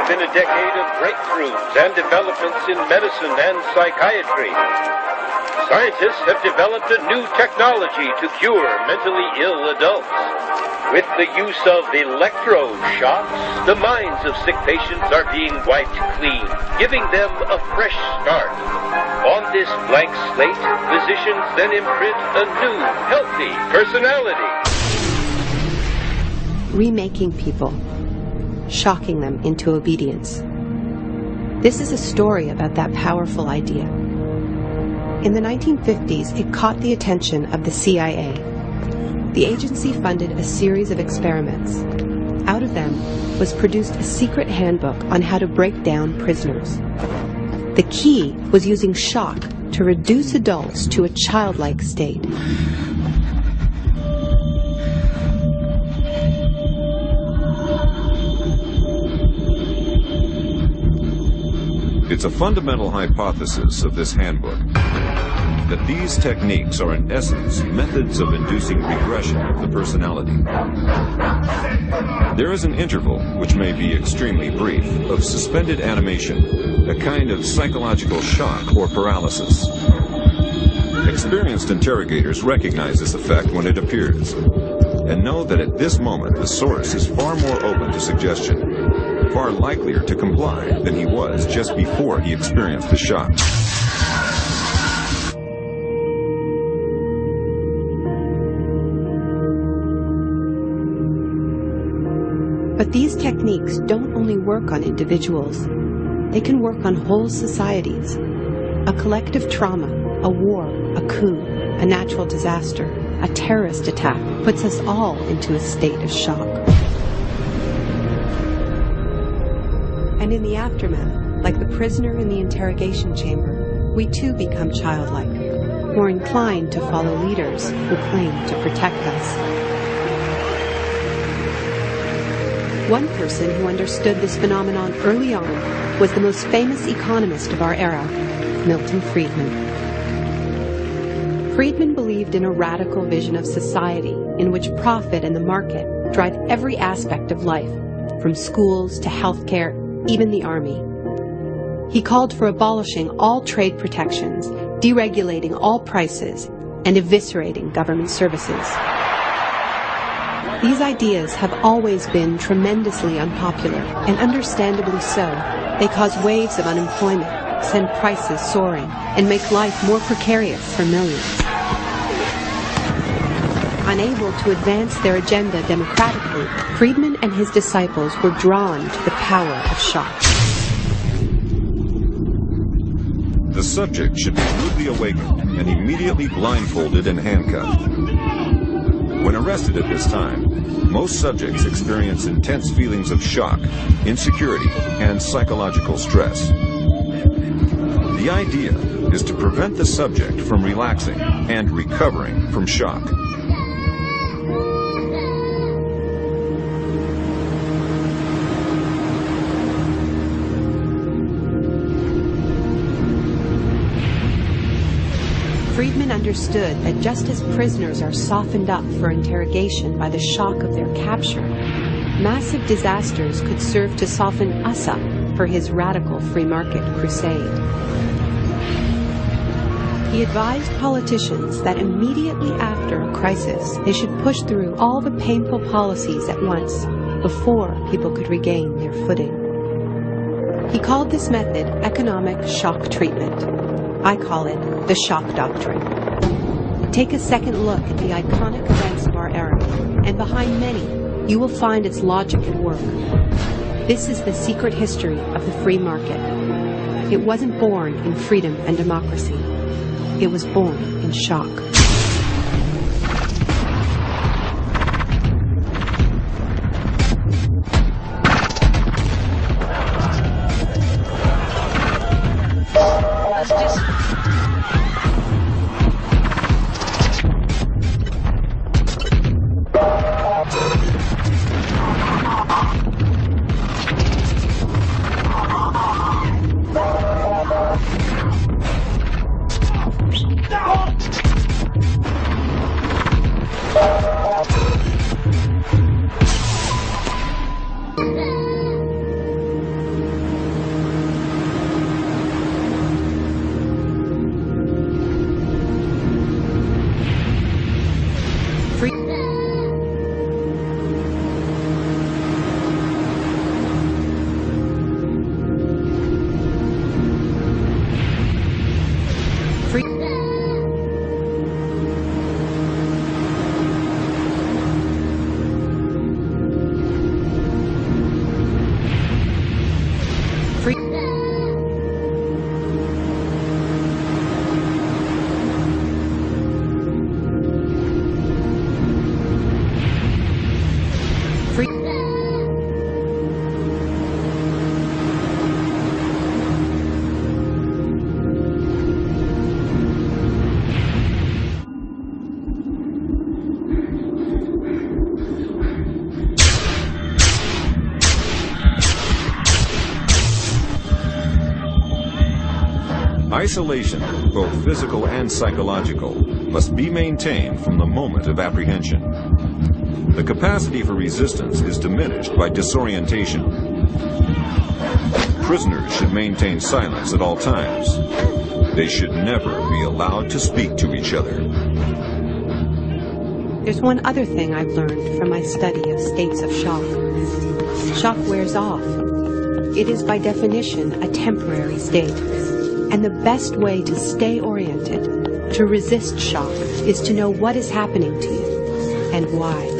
been a decade of breakthroughs and developments in medicine and psychiatry. Scientists have developed a new technology to cure mentally ill adults. With the use of electroshocks, the minds of sick patients are being wiped clean, giving them a fresh start. On this blank slate, physicians then imprint a new, healthy personality. Remaking people, shocking them into obedience. This is a story about that powerful idea. In the 1950s, it caught the attention of the CIA. The agency funded a series of experiments. Out of them was produced a secret handbook on how to break down prisoners. The key was using shock to reduce adults to a childlike state. It's a fundamental hypothesis of this handbook that these techniques are in essence methods of inducing regression of the personality. There is an interval, which may be extremely brief, of suspended animation, a kind of psychological shock or paralysis. Experienced interrogators recognize this effect when it appears, and know that at this moment the source is far more open to suggestion, far likelier to comply than he was just before he experienced the shock. But these techniques don't only work on individuals. They can work on whole societies. A collective trauma, a war, a coup, a natural disaster, a terrorist attack puts us all into a state of shock. And in the aftermath, like the prisoner in the interrogation chamber, we too become childlike, more inclined to follow leaders who claim to protect us. One person who understood this phenomenon early on was the most famous economist of our era, Milton Friedman. Friedman believed in a radical vision of society in which profit and the market drive every aspect of life, from schools to healthcare, even the army. He called for abolishing all trade protections, deregulating all prices, and eviscerating government services. These ideas have always been tremendously unpopular, and understandably so. They cause waves of unemployment, send prices soaring, and make life more precarious for millions. Unable to advance their agenda democratically, Friedman and his disciples were drawn to the power of shock. The subject should be rudely awakened and immediately blindfolded and handcuffed. When arrested at this time, most subjects experience intense feelings of shock, insecurity, and psychological stress. The idea is to prevent the subject from relaxing and recovering from shock. Friedman understood that just as prisoners are softened up for interrogation by the shock of their capture, massive disasters could serve to soften us up for his radical free market crusade. He advised politicians that immediately after a crisis, they should push through all the painful policies at once before people could regain their footing. He called this method economic shock treatment. I call it the shock doctrine. Take a second look at the iconic events of our era, and behind many, you will find its logic at work. This is the secret history of the free market. It wasn't born in freedom and democracy. It was born in shock. Isolation, both physical and psychological, must be maintained from the moment of apprehension. The capacity for resistance is diminished by disorientation. Prisoners should maintain silence at all times. They should never be allowed to speak to each other. There's one other thing I've learned from my study of states of shock. Shock wears off. It is by definition a temporary state. And the best way to stay oriented, to resist shock, is to know what is happening to you and why.